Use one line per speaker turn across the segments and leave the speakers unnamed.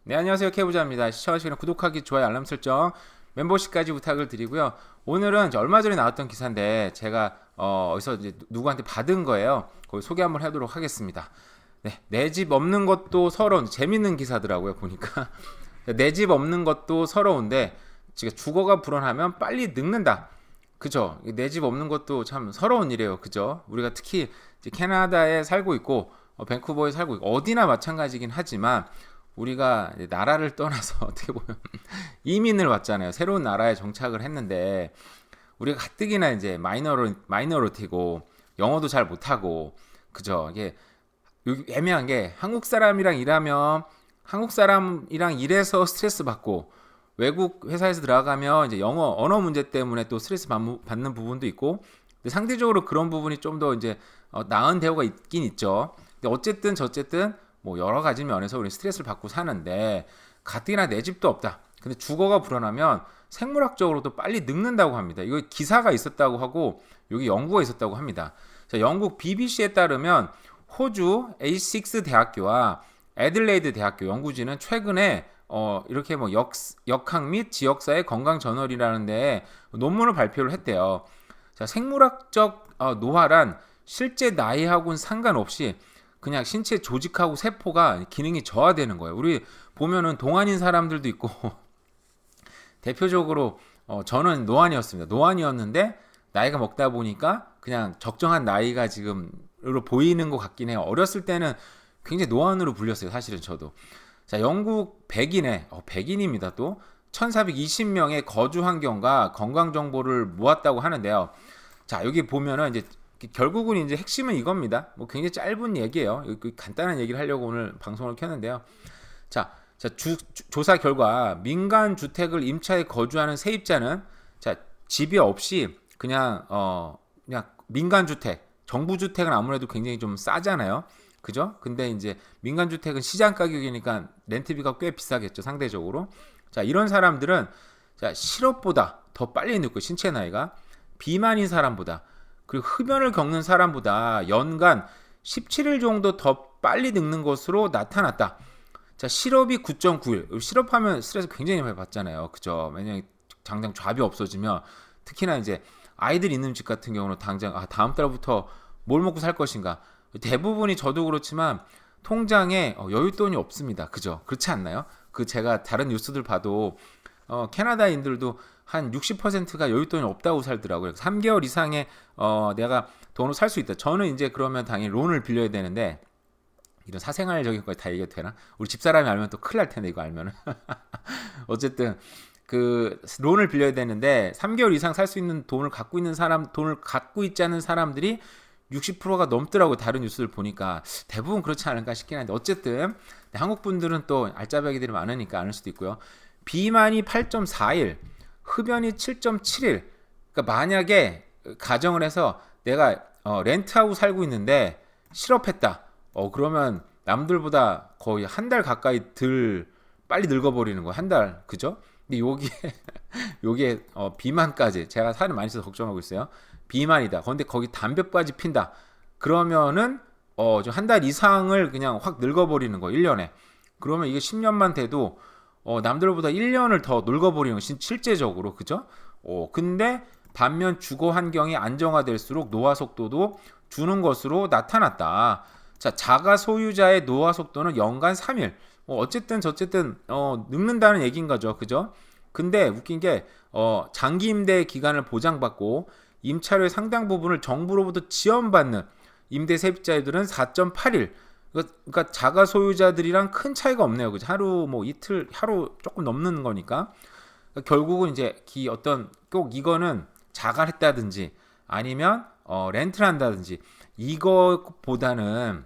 네, 안녕하세요. K부자입니다. 시청하시는 구독하기, 좋아요, 알람 설정, 멤버십까지 부탁을 드리고요. 오늘은 얼마 전에 나왔던 기사인데 제가 어디서 이제 누구한테 받은 거예요. 거기 소개 한번 하도록 하겠습니다. 네, 내 집 없는 것도 서러운 재밌는 기사더라고요. 보니까 내 집 없는 것도 서러운데 지금 주거가 불안하면 빨리 늙는다. 그죠? 내 집 없는 것도 참 서러운 일이에요. 그죠? 우리가 특히 이제 캐나다에 살고 있고 밴쿠버에 살고 있고 어디나 마찬가지긴 하지만 우리가 나라를 떠나서 어떻게 보면 이민을 왔잖아요. 새로운 나라에 정착을 했는데 우리가 가뜩이나 이제 마이너리티고 영어도 잘 못하고 그죠? 이게 애매한 게 한국 사람이랑 일하면 한국 사람이랑 일해서 스트레스 받고 외국 회사에서 들어가면 이제 영어 언어 문제 때문에 또 스트레스 받는 부분도 있고 근데 상대적으로 그런 부분이 좀 더 이제 나은 대우가 있긴 있죠. 근데 어쨌든 저쨌든 뭐 여러 가지 면에서 우리 스트레스를 받고 사는데 가뜩이나 내 집도 없다. 근데 주거가 불안하면 생물학적으로도 빨리 늙는다고 합니다. 이거 기사가 있었다고 하고 여기 연구가 있었다고 합니다. 자, 영국 BBC에 따르면 호주 A6 대학교와 애들레이드 대학교 연구진은 최근에 이렇게 뭐 역학 및 지역사회 건강 저널이라는 데에 논문을 발표를 했대요. 자, 생물학적 노화란 실제 나이하고는 상관없이 그냥 신체 조직하고 세포가 기능이 저하되는 거예요. 우리 보면은 동안인 사람들도 있고 대표적으로 저는 노안이었습니다. 노안이었는데 나이가 먹다 보니까 그냥 적정한 나이가 지금으로 보이는 것 같긴 해요. 어렸을 때는 굉장히 노안으로 불렸어요. 사실은 저도. 자, 영국 백인입니다. 또 1420명의 거주 환경과 건강 정보를 모았다고 하는데요. 자, 여기 보면은 이제 결국은 이제 핵심은 이겁니다. 뭐 굉장히 짧은 얘기예요. 간단한 얘기를 하려고 오늘 방송을 켰는데요. 자, 조사 결과 민간 주택을 임차해 거주하는 세입자는 자, 집이 없이 그냥 민간 주택, 정부 주택은 아무래도 굉장히 좀 싸잖아요. 그죠? 근데 이제 민간 주택은 시장 가격이니까 렌트비가 꽤 비싸겠죠, 상대적으로. 자, 이런 사람들은 자, 실업보다 더 빨리 늙고 신체 나이가 비만인 사람보다 그리고 흡연을 겪는 사람보다 연간 17일 정도 더 빨리 늙는 것으로 나타났다. 자, 실업이 9.9일. 실업하면 스트레스 굉장히 많이 받잖아요. 그죠? 왜냐면 당장 잡이 없어지면 특히나 이제 아이들 있는 집 같은 경우는 당장 다음 달부터 뭘 먹고 살 것인가. 대부분이 저도 그렇지만 통장에 여윳돈이 없습니다. 그죠? 그렇지 않나요? 그 제가 다른 뉴스들 봐도 캐나다인들도 한 60%가 여윳돈이 없다고 살더라고요. 3개월 이상의 내가 돈으로 살 수 있다. 저는 이제 그러면 당연히 론을 빌려야 되는데 이런 사생활적인 거다 얘기해도 되나? 우리 집사람이 알면 또 큰일 날 텐데 이거 알면은 어쨌든 그 론을 빌려야 되는데 3개월 이상 살 수 있는 돈을 갖고 있지 않은 사람들이 60%가 넘더라고요. 다른 뉴스를 보니까 대부분 그렇지 않을까 싶긴 한데 어쨌든 한국 분들은 또 알짜배기들이 많으니까 아는 수도 있고요. 비만이 8.4일, 흡연이 7.7일. 그러니까 만약에 가정을 해서 내가 렌트하고 살고 있는데 실업했다. 그러면 남들보다 거의 한 달 가까이 들 빨리 늙어버리는 거 한 달, 그죠? 근데 요게 비만까지 제가 살이 많이 쪄서 걱정하고 있어요. 비만이다. 그런데 거기 담배까지 핀다. 그러면은 한 달 이상을 그냥 확 늙어버리는 거 1년에. 그러면 이게 10년만 돼도 남들보다 1년을 더 늙어버리는 거 실제적으로 그죠? 근데 반면 주거 환경이 안정화될수록 노화 속도도 주는 것으로 나타났다. 자, 자가 소유자의 노화 속도는 연간 3일. 어쨌든 저쨌든 늙는다는 얘기인 거죠. 그죠? 근데 웃긴 게 장기 임대 기간을 보장받고 임차료의 상당 부분을 정부로부터 지원받는 임대 세입자들은 4.8일. 그러니까 자가 소유자들이랑 큰 차이가 없네요. 그죠? 하루 뭐 이틀 하루 조금 넘는 거니까. 그러니까 결국은 이제 꼭 이거는 자가를 했다든지 아니면 렌트를 한다든지 이거보다는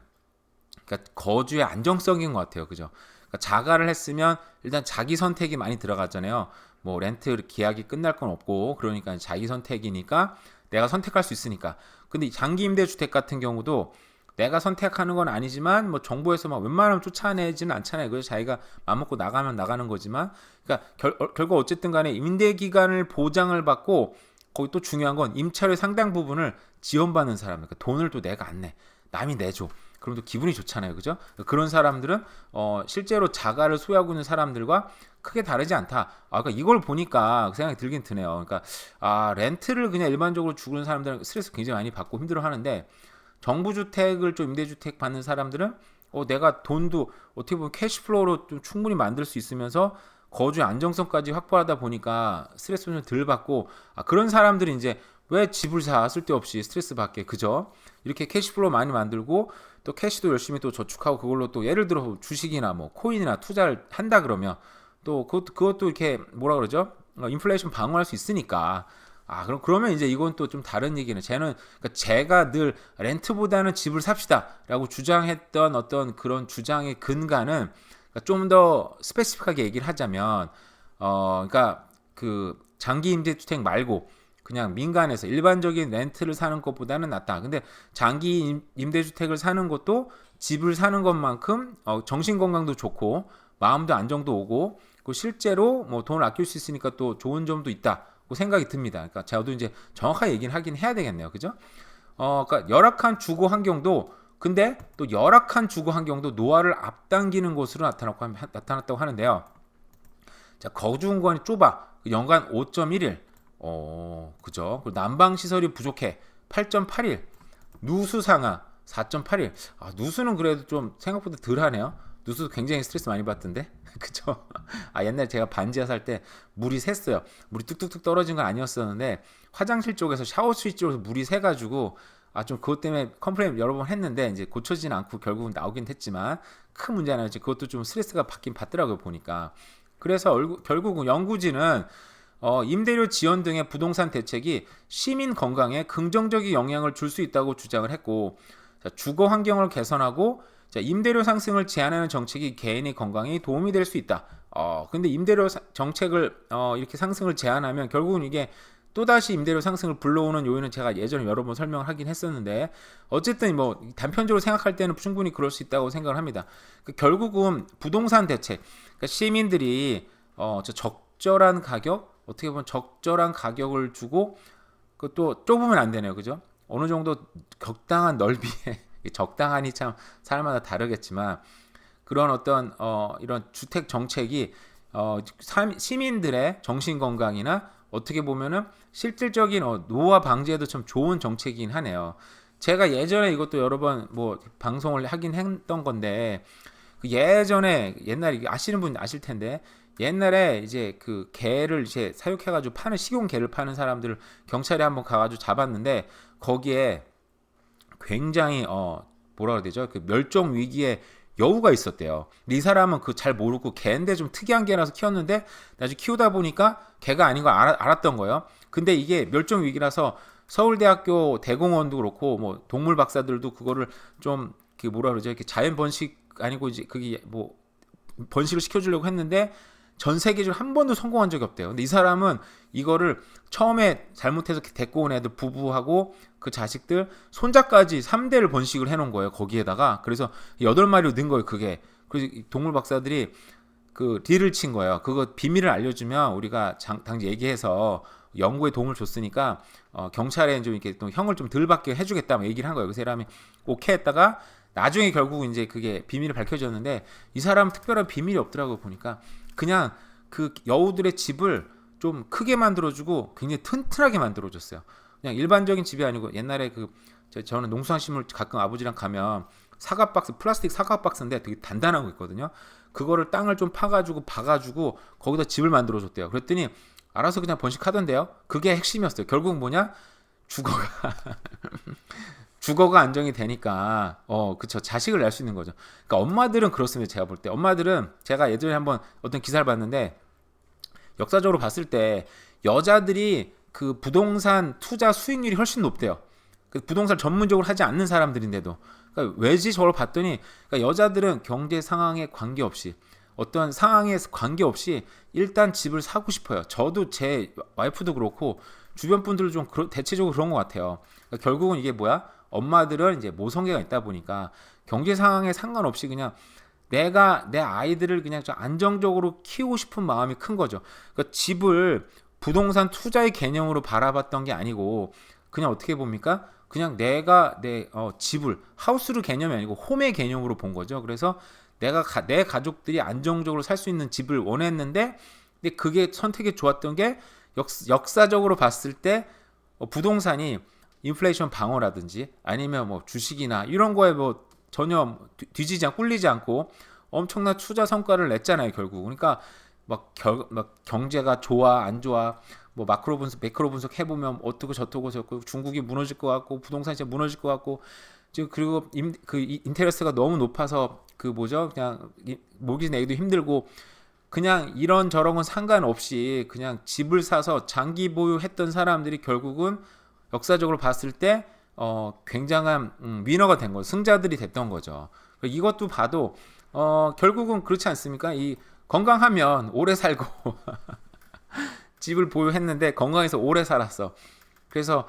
그러니까 거주의 안정성인 것 같아요. 그죠? 그러니까 자가를 했으면 일단 자기 선택이 많이 들어가잖아요. 뭐 렌트 계약이 끝날 건 없고 그러니까 자기 선택이니까 내가 선택할 수 있으니까. 근데 장기 임대 주택 같은 경우도 내가 선택하는 건 아니지만 뭐 정부에서 막 웬만하면 쫓아내지는 않잖아요. 그래서 자기가 맘먹고 나가면 나가는 거지만 그러니까 결국 어쨌든 간에 임대 기간을 보장을 받고 거기 또 중요한 건 임차료 상당 부분을 지원받는 사람. 그러니까 돈을 또 내가 안 내. 남이 내줘. 그럼 또 기분이 좋잖아요, 그죠? 그런 사람들은 실제로 자가를 소유하고 있는 사람들과 크게 다르지 않다. 그러니까 이걸 보니까 그 생각이 들긴 드네요. 그러니까 렌트를 그냥 일반적으로 주는 사람들은 스트레스 굉장히 많이 받고 힘들어하는데 정부 주택을 좀 임대주택 받는 사람들은 내가 돈도 어떻게 보면 캐시플로우로 좀 충분히 만들 수 있으면서 거주의 안정성까지 확보하다 보니까 스트레스 좀 덜 받고 그런 사람들이 이제 왜 집을 사 쓸데없이 스트레스 받게 그죠? 이렇게 캐시플로우 많이 만들고 또 캐시도 열심히 또 저축하고 그걸로 또 예를 들어 주식이나 뭐 코인이나 투자를 한다 그러면 또 그것도 이렇게 뭐라 그러죠? 인플레이션 방어할 수 있으니까 그러면 이제 이건 또 좀 다른 얘기는 그러니까 제가 늘 렌트보다는 집을 삽시다라고 주장했던 어떤 그런 주장의 근간은 좀 더 스페시픽하게 얘기를 하자면 그러니까 그 장기 임대주택 말고 그냥 민간에서 일반적인 렌트를 사는 것보다는 낫다. 근데 장기 임대주택을 사는 것도 집을 사는 것만큼 정신 건강도 좋고 마음도 안정도 오고 실제로 뭐 돈을 아낄 수 있으니까 또 좋은 점도 있다고 생각이 듭니다. 그러니까 저도 이제 정확하게 얘기는 하긴 해야 되겠네요. 그죠? 그러니까 열악한 주거 환경도 근데 또 열악한 주거 환경도 노화를 앞당기는 것으로 나타났다고 하는데요. 자, 거주 공간이 좁아. 연간 5.1일. 그죠? 그리고 난방 시설이 부족해. 8.8일. 누수 상하 4.8일. 누수는 그래도 좀 생각보다 덜하네요. 누수 굉장히 스트레스 많이 받던데. 그죠? 옛날에 제가 반지하 살 때 물이 샜어요. 물이 뚝뚝뚝 떨어진 건 아니었었는데 화장실 쪽에서 샤워 스위치 쪽에서 물이 새가지고 좀 그것 때문에 컴플레인 여러 번 했는데 이제 고쳐지진 않고 결국은 나오긴 했지만 큰 문제는 아니었지. 그것도 좀 스트레스가 받긴 받더라고요 보니까. 그래서 결국 연구진은 임대료 지원 등의 부동산 대책이 시민 건강에 긍정적인 영향을 줄 수 있다고 주장을 했고 주거 환경을 개선하고 임대료 상승을 제한하는 정책이 개인의 건강에 도움이 될 수 있다. 근데 임대료 정책을 이렇게 상승을 제한하면 결국은 이게 또다시 임대료 상승을 불러오는 요인은 제가 예전에 여러 번 설명을 하긴 했었는데 어쨌든 뭐 단편적으로 생각할 때는 충분히 그럴 수 있다고 생각을 합니다. 결국은 부동산 대책, 그러니까 시민들이 적절한 가격, 어떻게 보면 적절한 가격을 주고 그것도 좁으면 안 되네요, 그죠? 어느 정도 적당한 넓이에 적당하니 참 사람마다 다르겠지만 그런 어떤 이런 주택 정책이 시민들의 정신 건강이나 어떻게 보면은 실질적인 노화 방지에도 참 좋은 정책이긴 하네요. 제가 예전에 이것도 여러 번 뭐 방송을 하긴 했던 건데 옛날에 아시는 분 아실 텐데 옛날에 이제 그 개를 이제 사육해가지고 파는 식용 개를 파는 사람들을 경찰이 한번 가가지고 잡았는데 거기에 굉장히 뭐라 그래야 되죠? 그 멸종 위기에 여우가 있었대요. 근데 이 사람은 그 잘 모르고 개인데 좀 특이한 개라서 키웠는데 나중에 키우다 보니까 개가 아닌 걸 알았던 거예요. 근데 이게 멸종 위기라서 서울대학교 대공원도 그렇고 뭐 동물 박사들도 그거를 좀 그 뭐라 그러죠? 이렇게 자연 번식 아니고 이제 그게 뭐 번식을 시켜주려고 했는데 전 세계적으로 한 번도 성공한 적이 없대요. 근데 이 사람은 이거를 처음에 잘못해서 데리고 온 애들 부부하고 그 자식들 손자까지 3대를 번식을 해놓은 거예요. 거기에다가 그래서 8마리로 는 거예요. 그게 그래서 동물 박사들이 그 딜을 친 거예요. 그거 비밀을 알려주면 우리가 당시 얘기해서 연구에 도움을 줬으니까 경찰에 좀 이렇게 또 형을 좀 덜 받게 해주겠다 뭐 얘기를 한 거예요. 그 사람이 오케이 했다가 나중에 결국 이제 그게 비밀이 밝혀졌는데 이 사람 특별한 비밀이 없더라고 보니까 그냥 그 여우들의 집을 좀 크게 만들어주고 굉장히 튼튼하게 만들어줬어요. 그냥 일반적인 집이 아니고 옛날에 저는 농수산식물 가끔 아버지랑 가면 사과 박스 플라스틱 사과 박스인데 되게 단단한 거 있거든요. 그거를 땅을 좀 파가지고 박아주고 거기다 집을 만들어줬대요. 그랬더니 알아서 그냥 번식하던데요. 그게 핵심이었어요. 결국 뭐냐? 주거가 안정이 되니까 그쵸 자식을 낳을 수 있는 거죠. 그러니까 엄마들은 그렇습니다. 제가 볼 때 엄마들은 제가 예전에 한번 어떤 기사를 봤는데 역사적으로 봤을 때 여자들이 그 부동산 투자 수익률이 훨씬 높대요. 그 부동산 전문적으로 하지 않는 사람들인데도 그러니까 왜지 저걸 봤더니 그러니까 여자들은 경제 상황에 관계없이 어떤 상황에 관계없이 일단 집을 사고 싶어요. 저도 제 와이프도 그렇고 주변 분들도 좀 대체적으로 그런 것 같아요. 그러니까 결국은 이게 뭐야? 엄마들은 이제 모성애가 있다 보니까 경제 상황에 상관없이 그냥 내가 내 아이들을 그냥 좀 안정적으로 키우고 싶은 마음이 큰 거죠. 그러니까 집을 부동산 투자의 개념으로 바라봤던 게 아니고 그냥 어떻게 봅니까? 그냥 내가 내 집을 하우스로 개념이 아니고 홈의 개념으로 본 거죠. 그래서 내 가족들이 안정적으로 살 수 있는 집을 원했는데, 근데 그게 선택이 좋았던 게 역사적으로 봤을 때 부동산이 인플레이션 방어라든지 아니면 뭐 주식이나 이런 거에 뭐 전혀 뒤지지 않고 꿀리지 않고 엄청난 투자 성과를 냈잖아요, 결국. 그러니까 막 경제가 좋아 안 좋아 뭐 마크로 분석 매크로 분석 해보면 어떻고 저떻고 저고 중국이 무너질 것 같고 부동산이 진짜 무너질 것 같고 지금 그리고 인테레스가 너무 높아서 그 뭐죠, 그냥 모기지 내기도 힘들고 그냥 이런 저런 건 상관없이 그냥 집을 사서 장기 보유했던 사람들이 결국은 역사적으로 봤을 때 굉장한 위너가 된 거죠. 승자들이 됐던 거죠. 이것도 봐도 결국은 그렇지 않습니까? 이 건강하면 오래 살고 집을 보유했는데 건강해서 오래 살았어. 그래서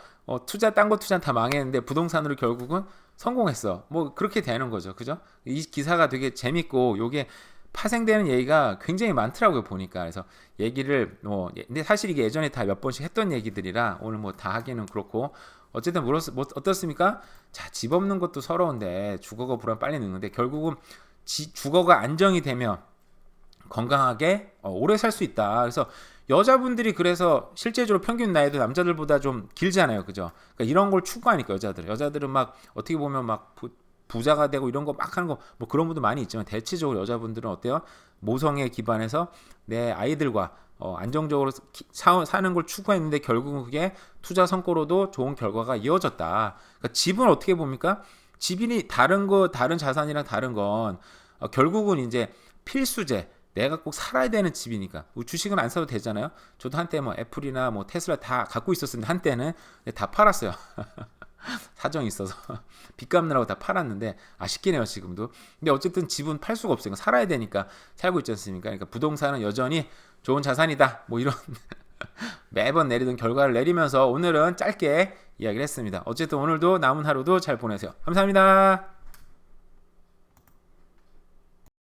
딴 거 투자는 다 망했는데 부동산으로 결국은 성공했어. 뭐 그렇게 되는 거죠. 그죠? 이 기사가 되게 재밌고 요게 파생되는 얘기가 굉장히 많더라고요, 보니까. 그래서 얘기를 근데 사실 이게 예전에 다 몇 번씩 했던 얘기들이라 오늘 뭐 다 하기는 그렇고 어쨌든 어떻습니까? 자, 집 없는 것도 서러운데 주거가 불안 빨리 늙는데 결국은 주거가 안정이 되면 건강하게 오래 살 수 있다. 그래서 여자분들이 그래서 실제적으로 평균 나이도 남자들보다 좀 길잖아요, 그죠? 그러니까 이런 걸 추구하니까 여자들은 막 어떻게 보면 막 부자가 되고 이런 거 막 하는 거 뭐 그런 분도 많이 있지만 대체적으로 여자분들은 어때요? 모성에 기반해서 내 아이들과 안정적으로 사는 걸 추구했는데 결국은 그게 투자 성과로도 좋은 결과가 이어졌다. 그러니까 집은 어떻게 봅니까? 집이 다른 자산이랑 다른 건 결국은 이제 필수제. 내가 꼭 살아야 되는 집이니까. 주식은 안 사도 되잖아요. 저도 한때 뭐 애플이나 뭐 테슬라 다 갖고 있었는데 한때는 다 팔았어요. 사정이 있어서 빚 갚느라고 다 팔았는데 아쉽긴 해요, 지금도. 근데 어쨌든 집은 팔 수가 없으니까 살아야 되니까 살고 있지 않습니까? 그러니까 부동산은 여전히 좋은 자산이다. 뭐 이런 매번 내리던 결과를 내리면서 오늘은 짧게 이야기를 했습니다. 어쨌든 오늘도 남은 하루도 잘 보내세요. 감사합니다.